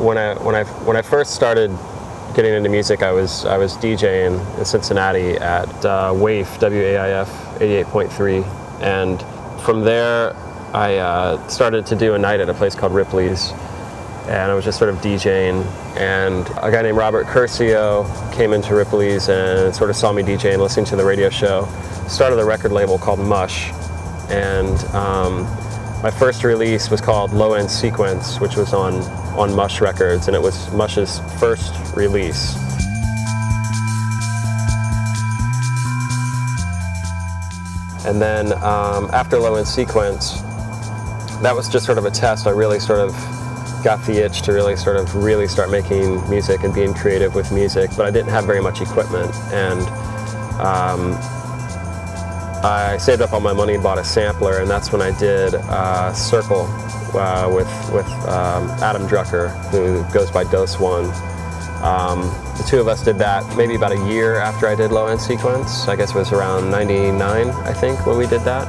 when I first started getting into music, I was DJing in Cincinnati at WAIF, W-A-I-F 88.3, and from there I started to do a night at a place called Ripley's, and I was just sort of DJing, and a guy named Robert Curcio came into Ripley's and sort of saw me DJing, listening to the radio show, started a record label called Mush, and my first release was called Low-End Sequence, which was on Mush Records, and it was Mush's first release. And then after Low-End Sequence, that was just sort of a test. I really sort of got the itch to really start making music and being creative with music, but I didn't have very much equipment, and I saved up all my money and bought a sampler, and that's when I did Circle with Adam Drucker, who goes by Dose One. The two of us did that maybe about a year after I did Low-End Sequence. I guess it was around '99, I think, when we did that.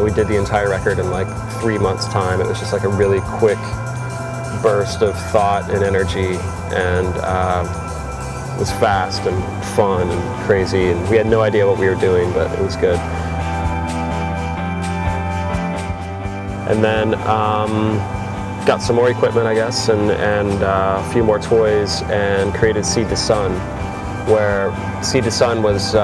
We did the entire record in like 3 months' time. It was just like a really quick burst of thought and energy, and it was fast and fun and crazy, and we had no idea what we were doing, but it was good. And then got some more equipment, I guess, and a few more toys, and created Seed to Sun, where Seed to Sun was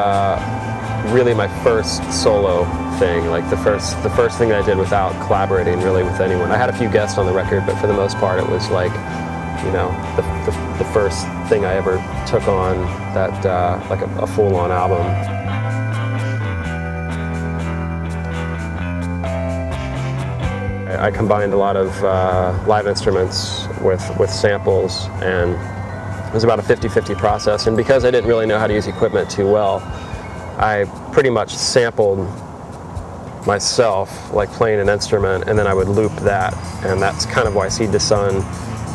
really my first solo thing, like the first thing that I did without collaborating really with anyone. I had a few guests on the record, but for the most part it was like, you know, the first thing I ever took on that like a full-on album. I combined a lot of live instruments with samples, and it was about a 50-50 process, and because I didn't really know how to use equipment too well, I pretty much sampled myself, like playing an instrument, and then I would loop that, and that's kind of why Seed to Sun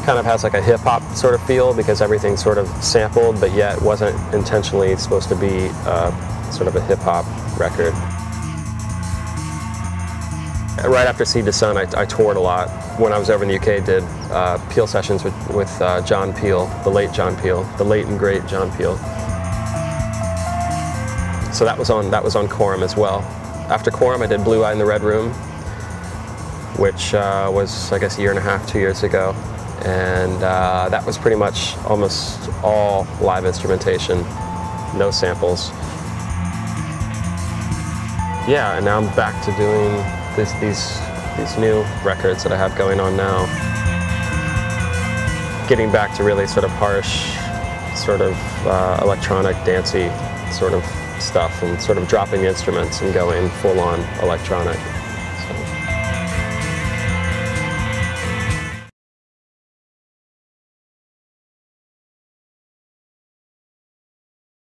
kind of has like a hip-hop sort of feel, because everything's sort of sampled, but yet wasn't intentionally supposed to be sort of a hip-hop record. Right after Seed to Sun, I toured a lot. When I was over in the UK, did Peel sessions with John Peel, the late John Peel, the late and great John Peel. So that was on Quorum as well. After Quorum, I did Blue Eye in the Red Room, which was, I guess, a year and a half, 2 years ago. And that was pretty much almost all live instrumentation, no samples. Yeah, and now I'm back to doing these new records that I have going on now. Getting back to really sort of harsh, sort of electronic, dancey sort of stuff, and sort of dropping the instruments and going full-on electronic.